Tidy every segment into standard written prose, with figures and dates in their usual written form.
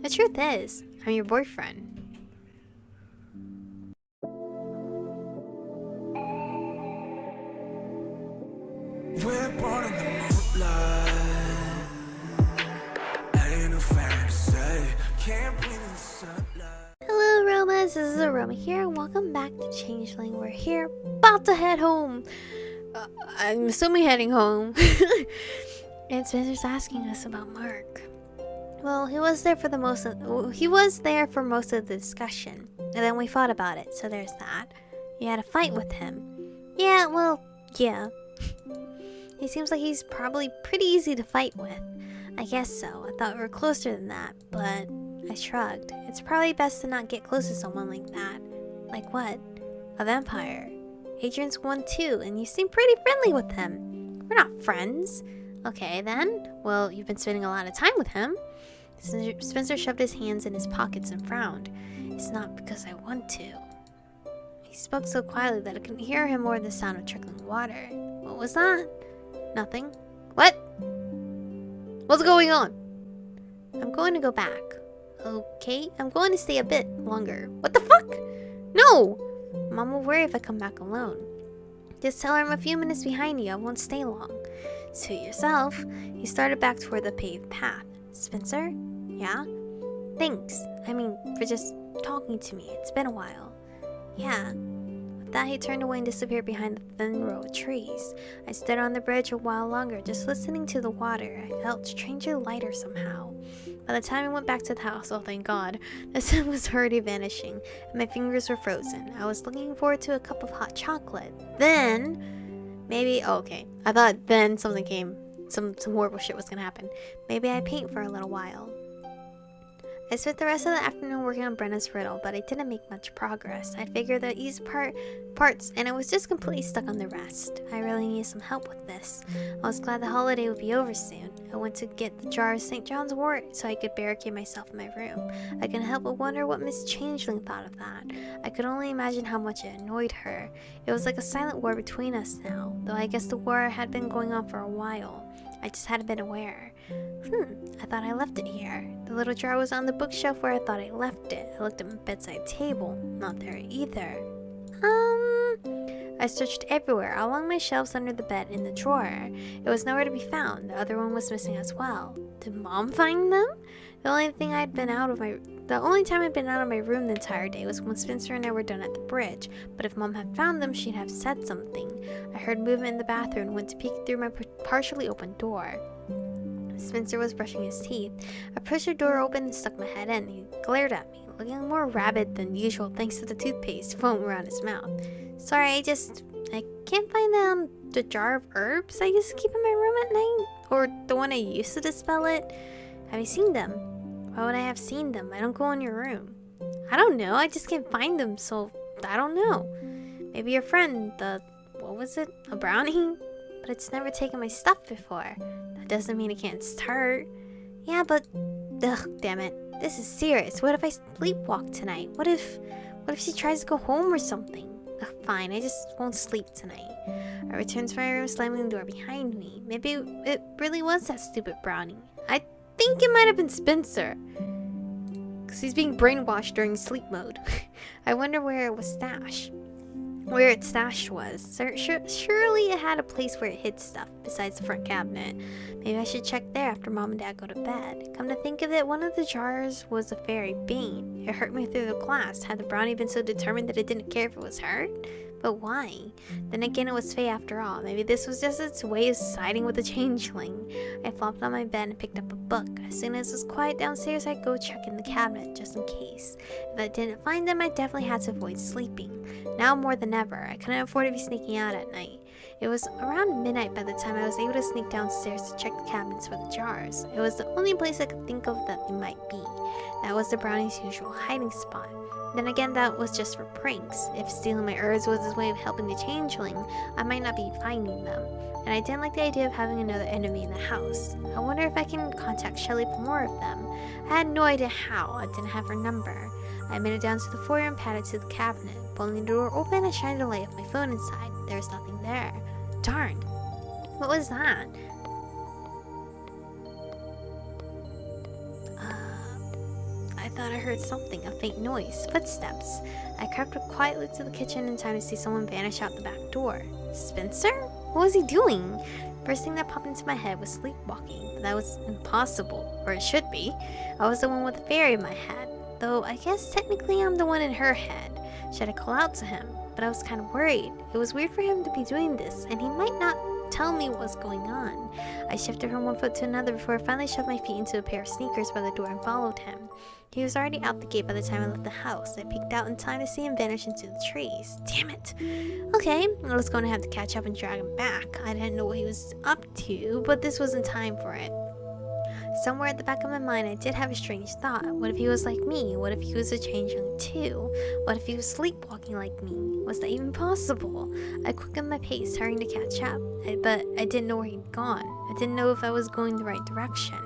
The truth is, I'm your boyfriend. We're born in the moonlight. Ain't no fantasy. Can't breathe in the sunlight. Hello, Aromas. This is Aromie here, and welcome back to Changeling. We're here, about to head home. I'm assuming heading home. And Spencer's asking us about Marc. Well, he was there for most of the discussion, and then we fought about it. So there's that. You had a fight with him. Yeah. He seems like he's probably pretty easy to fight with. I guess so. I thought we were closer than that, but I shrugged. It's probably best to not get close to someone like that. Like what? A vampire. Adrian's one too, and you seem pretty friendly with him. We're not friends. Okay then. Well, you've been spending a lot of time with him. Spencer shoved his hands in his pockets and frowned. It's not because I want to. He spoke so quietly that I couldn't hear him or the sound of trickling water. What was that? Nothing. What? What's going on? I'm going to go back. Okay, I'm going to stay a bit longer. What the fuck? No! Mom will worry if I come back alone. Just tell her I'm a few minutes behind you. I won't stay long. Suit yourself. He started back toward the paved path. Spencer? Yeah? Thanks. I mean, for just talking to me. It's been a while. Yeah. With that, he turned away and disappeared behind the thin row of trees. I stood on the bridge a while longer, just listening to the water. I felt strangely lighter somehow. By the time I went back to the house, oh thank God, the sun was already vanishing, and my fingers were frozen. I was looking forward to a cup of hot chocolate. Then, maybe, okay. I thought then something came. Some horrible shit was gonna happen. Maybe I'd paint for a little while. I spent the rest of the afternoon working on Brenna's riddle, but I didn't make much progress. I figured the easy parts, and I was just completely stuck on the rest. I really needed some help with this. I was glad the holiday would be over soon. I went to get the jar of St. John's wort so I could barricade myself in my room. I couldn't help but wonder what Miss Changeling thought of that. I could only imagine how much it annoyed her. It was like a silent war between us now, though I guess the war had been going on for a while. I just hadn't been aware. I thought I left it here. The little jar was on the bookshelf where I thought I left it. I looked at my bedside table. Not there either. I searched everywhere, along my shelves, under the bed, in the drawer. It was nowhere to be found. The other one was missing as well. Did Mom find them? The only time I'd been out of my room the entire day was when Spencer and I were done at the bridge. But if Mom had found them, she'd have said something. I heard movement in the bathroom and went to peek through my partially open door. Spencer was brushing his teeth. I pushed the door open and stuck my head in. He glared at me, looking more rabid than usual thanks to the toothpaste foam around his mouth. Sorry, I can't find the jar of herbs I used to keep in my room at night. Or the one I used to dispel it. Have you seen them? Why would I have seen them? I don't go in your room. I don't know, I just can't find them, so I don't know. Maybe your friend, what was it? A brownie? But it's never taken my stuff before. That doesn't mean it can't start. Yeah, but... Ugh, damn it. This is serious. What if I sleepwalk tonight? What if she tries to go home or something? Ugh, fine, I just won't sleep tonight. I returned to my room, slamming the door behind me. Maybe it really was that stupid brownie. I think it might have been Spencer. Because he's being brainwashed during sleep mode. I wonder where it was stashed. Where its stash was. Surely it had a place where it hid stuff, besides the front cabinet. Maybe I should check there after Mom and Dad go to bed. Come to think of it, one of the jars was a fairy bean. It hurt me through the glass. Had the brownie been so determined that it didn't care if it was hurt? But why? Then again, it was Faye after all. Maybe this was just its way of siding with the changeling. I flopped on my bed and picked up a book. As soon as it was quiet downstairs, I'd go check in the cabinet, just in case. If I didn't find them, I definitely had to avoid sleeping. Now more than ever, I couldn't afford to be sneaking out at night. It was around midnight by the time I was able to sneak downstairs to check the cabinets for the jars. It was the only place I could think of that they might be. That was the brownie's usual hiding spot. Then again, that was just for pranks. If stealing my herbs was his way of helping the changeling, I might not be finding them. And I didn't like the idea of having another enemy in the house. I wonder if I can contact Shelly for more of them. I had no idea how. I didn't have her number. I made it down to the foyer and padded to the cabinet. Pulling the door open, I shined the light of my phone inside. There was nothing there. Darn. What was that? I thought I heard something, a faint noise, footsteps. I crept up quietly to the kitchen in time to see someone vanish out the back door. Spencer? What was he doing? First thing that popped into my head was sleepwalking, but that was impossible, or it should be. I was the one with the fairy in my head, though I guess technically I'm the one in her head. Should I call out to him? But I was kind of worried. It was weird for him to be doing this, and he might not tell me what's going on. I shifted from one foot to another before I finally shoved my feet into a pair of sneakers by the door and followed him. He was already out the gate by the time I left the house. I peeked out in time to see him vanish into the trees. Damn it. Okay, I was going to have to catch up and drag him back. I didn't know what he was up to, but this wasn't time for it. Somewhere at the back of my mind, I did have a strange thought. What if he was like me? What if he was a changeling too? What if he was sleepwalking like me? Was that even possible? I quickened my pace, hurrying to catch up, but I didn't know where he'd gone. I didn't know if I was going the right direction.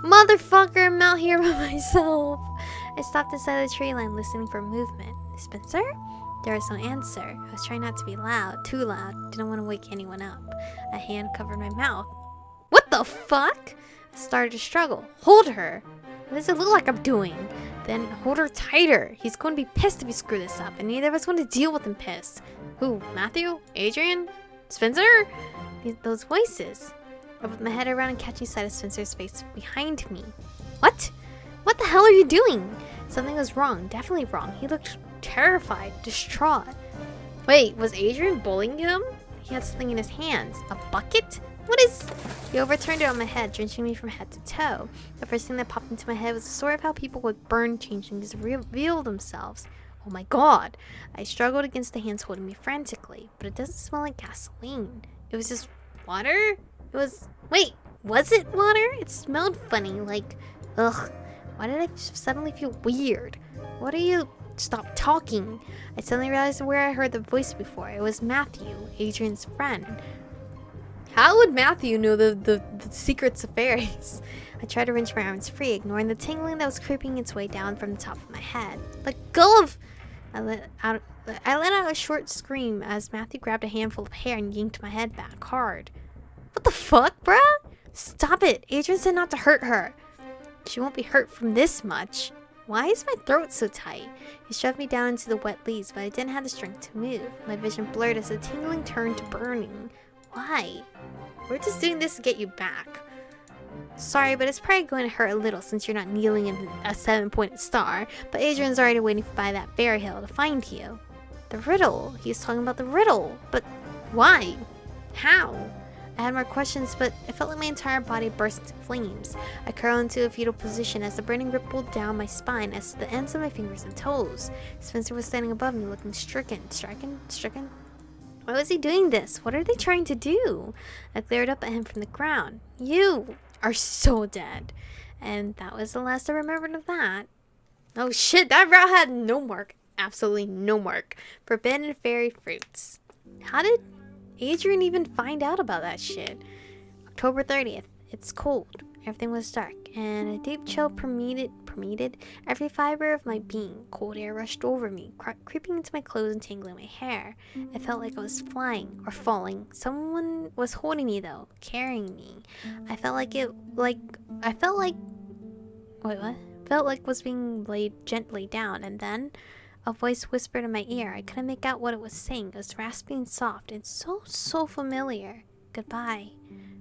Motherfucker, I'm out here by myself. I stopped inside the tree line, listening for movement. Spencer? There was no answer. I was trying not to be loud, too loud. Didn't want to wake anyone up. A hand covered my mouth. What the fuck? I started to struggle. Hold her. What does it look like I'm doing? Then hold her tighter. He's going to be pissed if we screw this up, and neither of us want to deal with him pissed. Who? Matthew? Adrian? Spencer? Those voices. I whipped my head around and catching sight of Spencer's face behind me. What? What the hell are you doing? Something was wrong. Definitely wrong. He looked terrified, distraught. Wait, was Adrian bullying him? He had something in his hands. A bucket? What is... He overturned it on my head, drenching me from head to toe. The first thing that popped into my head was the story of how people with burn changelings reveal themselves. Oh my god. I struggled against the hands holding me frantically, but it doesn't smell like gasoline. It was just water? It was... Wait, was it water? It smelled funny, like... Ugh. Why did I suddenly feel weird? What are you... Stop talking. I suddenly realized where I heard the voice before. It was Matthew, Adrian's friend. How would Matthew know the secrets of fairies? I tried to wrench my arms free, ignoring the tingling that was creeping its way down from the top of my head. Let go of... I let out a short scream as Matthew grabbed a handful of hair and yanked my head back hard. What the fuck, bruh? Stop it. Adrian said not to hurt her. She won't be hurt from this much. Why is my throat so tight? He shoved me down into the wet leaves, but I didn't have the strength to move. My vision blurred as the tingling turned to burning. Why? We're just doing this to get you back. Sorry, but it's probably going to hurt a little since you're not kneeling in a 7-pointed star, but Adrian's already waiting by that fairy hill to find you. The riddle. He's talking about the riddle. But why? How? I had more questions, but it felt like my entire body burst into flames. I curled into a fetal position as the burning rippled down my spine as to the ends of my fingers and toes. Spencer was standing above me, looking stricken. Stricken? Why was he doing this? What are they trying to do? I glared up at him from the ground. You are so dead. And that was the last I remembered of that. Oh shit, that route had no mark. Absolutely no mark. Forbidden fairy fruits. How did Adrian even find out about that shit? October 30th. It's cold. Everything was dark, and a deep chill permeated every fiber of my being. Cold air rushed over me, creeping into my clothes and tangling my hair. It felt like I was flying or falling. Someone was holding me though, carrying me. I felt like was being laid gently down, and then a voice whispered in my ear. I couldn't make out what it was saying. It was raspy and soft and so familiar. Goodbye.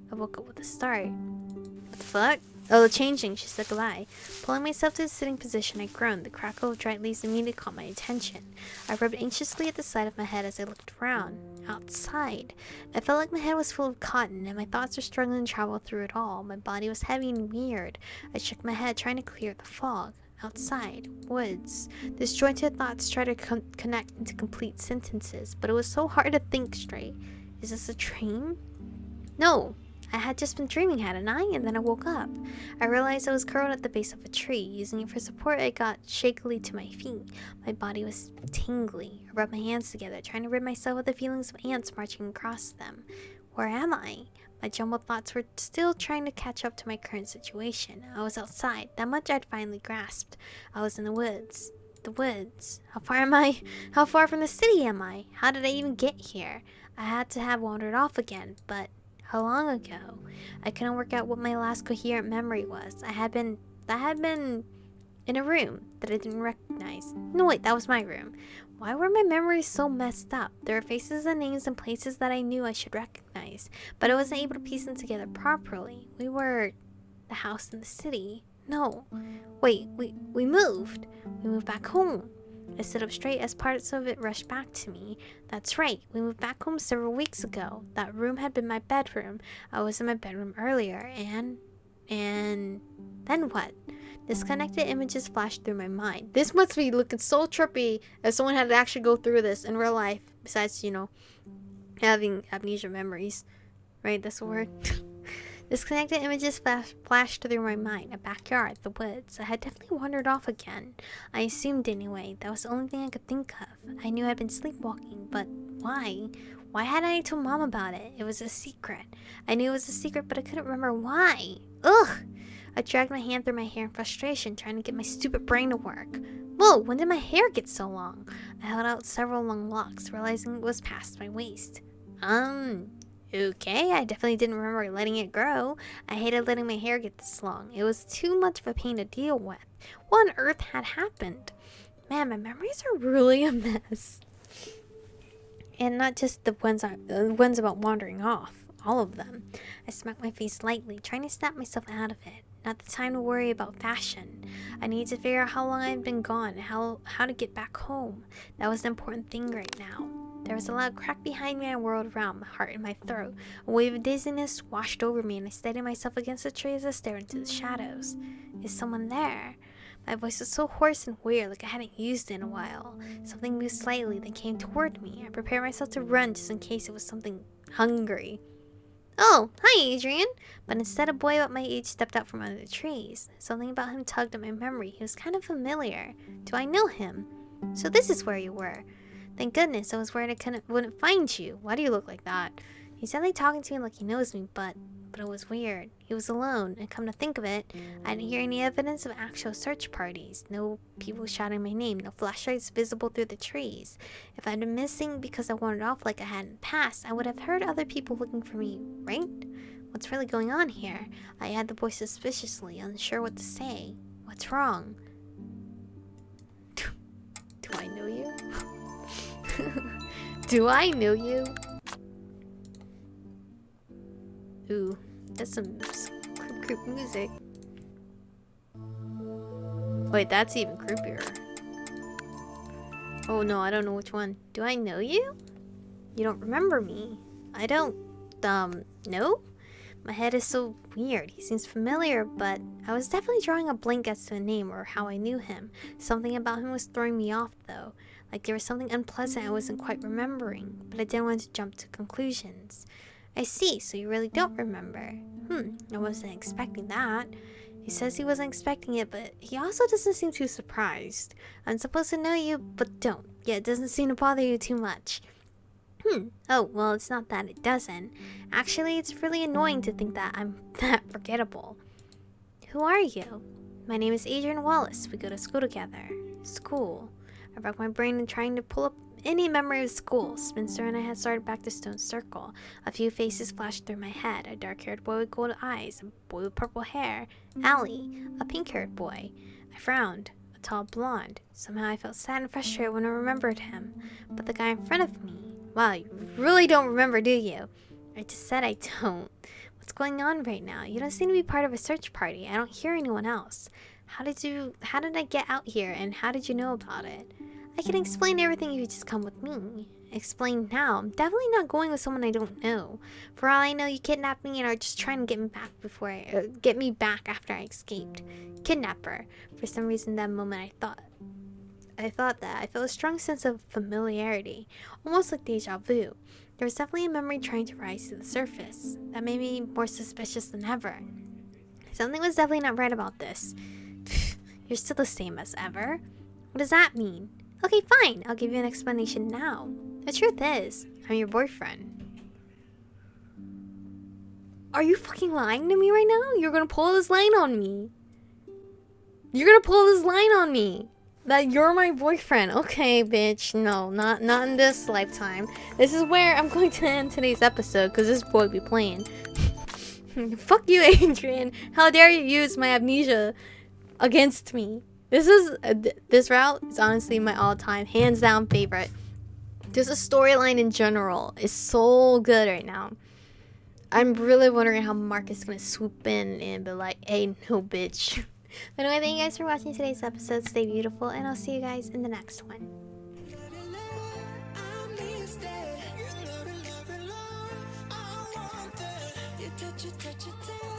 I woke up with a start. What the fuck? Oh, the Changeling. She said goodbye. Pulling myself to a sitting position, I groaned. The crackle of dried leaves immediately caught my attention. I rubbed anxiously at the side of my head as I looked around. Outside. I felt like my head was full of cotton, and my thoughts were struggling to travel through it all. My body was heavy and weird. I shook my head, trying to clear the fog. Outside. Woods. Disjointed thoughts tried to connect into complete sentences, but it was so hard to think straight. Is this a dream? No. I had just been dreaming, hadn't I? And then I woke up. I realized I was curled at the base of a tree. Using it for support, I got shakily to my feet. My body was tingly. I rubbed my hands together, trying to rid myself of the feelings of ants marching across them. Where am I? My jumbled thoughts were still trying to catch up to my current situation. I was outside. That much I'd finally grasped. I was in the woods. The woods. How far am I? How far from the city am I? How did I even get here? I had to have wandered off again, but how long ago? I couldn't work out what my last coherent memory was. I had been in a room that I didn't recognize. No, wait, that was my room. Why were my memories so messed up? There were faces and names and places that I knew I should recognize, but I wasn't able to piece them together properly. We were the house in the city. No. Wait, we moved. We moved back home. I stood up straight as parts of it rushed back to me. That's right, we moved back home several weeks ago. That room had been my bedroom. I was in my bedroom earlier, and then what? Disconnected images flashed through my mind. This must be looking so trippy if someone had to actually go through this in real life, besides, you know, having amnesia memories. Right, that's the word. Disconnected images flashed through my mind. A backyard, the woods. I had definitely wandered off again. I assumed anyway. That was the only thing I could think of. I knew I'd been sleepwalking, but why? Why hadn't I told Mom about it? It was a secret. I knew it was a secret, but I couldn't remember why. Ugh! I dragged my hand through my hair in frustration, trying to get my stupid brain to work. Whoa, when did my hair get so long? I held out several long locks, realizing it was past my waist. Okay, I definitely didn't remember letting it grow. I hated letting my hair get this long. It was too much of a pain to deal with. What on earth had happened? Man, my memories are really a mess. And not just the ones about wandering off. All of them. I smacked my face lightly, trying to snap myself out of it. Not the time to worry about fashion. I needed to figure out how long I'd been gone and how to get back home. That was the important thing right now. There was a loud crack behind me and I whirled around, my heart in my throat. A wave of dizziness washed over me and I steadied myself against the tree as I stared into the shadows. Is someone there? My voice was so hoarse and weird, like I hadn't used it in a while. Something moved slightly, then came toward me. I prepared myself to run just in case it was something hungry. Oh, hi Adrian! But instead a boy about my age stepped out from under the trees. Something about him tugged at my memory. He was kind of familiar. Do I know him? So this is where you were. Thank goodness I was worried I wouldn't find you. Why do you look like that? He's definitely talking to me like he knows me, but it was weird. He was alone, and come to think of it, I didn't hear any evidence of actual search parties. No people shouting my name, no flashlights visible through the trees. If I'd been missing because I wandered off like I had in the past, I would have heard other people looking for me, right? What's really going on here? I eyed the boy suspiciously, unsure what to say. What's wrong? Do I know you? Do I know you? Ooh, that's some creep music. Wait, that's even creepier. Oh no, I don't know which one. Do I know you? You don't remember me. I don't, no? My head is so weird. He seems familiar, but I was definitely drawing a blank as to a name or how I knew him. Something about him was throwing me off, though. Like there was something unpleasant I wasn't quite remembering, but I didn't want to jump to conclusions. I see, so you really don't remember. I wasn't expecting that. He says he wasn't expecting it, but he also doesn't seem too surprised. I'm supposed to know you, but don't. Yeah, it doesn't seem to bother you too much. Oh, well, it's not that it doesn't. Actually, it's really annoying to think that I'm that forgettable. Who are you? My name is Adrian Wallace. We go to school together. School. I racked my brain in trying to pull up any memory of school. Spencer and I had started back to Stone Circle. A few faces flashed through my head. A dark-haired boy with gold eyes. A boy with purple hair. Allie. A pink-haired boy. I frowned. A tall blonde. Somehow I felt sad and frustrated when I remembered him. But the guy in front of me... Wow, you really don't remember, do you? I just said I don't. What's going on right now? You don't seem to be part of a search party. I don't hear anyone else. How did I get out here, and how did you know about it? I can explain everything if you just come with me. Explain now. I'm definitely not going with someone I don't know. For all I know, you kidnapped me and are just trying to get me back after I escaped. Kidnapper. For some reason, that moment I thought that. I felt a strong sense of familiarity, almost like deja vu. There was definitely a memory trying to rise to the surface. That made me more suspicious than ever. Something was definitely not right about this. You're still the same as ever. What does that mean? Okay, fine. I'll give you an explanation now. The truth is, I'm your boyfriend. Are you fucking lying to me right now? You're gonna pull this line on me. You're gonna pull this line on me. That you're my boyfriend. Okay, bitch. No, not in this lifetime. This is where I'm going to end today's episode, because this boy be playing. Fuck you, Adrian. How dare you use my amnesia against me? This route is honestly my all-time hands down favorite. Just the storyline in general is so good right now. I'm really wondering how Marc is gonna swoop in and be like, hey, no bitch. But anyway, thank you guys for watching today's episode. Stay beautiful, and I'll see you guys in the next one. You touch it,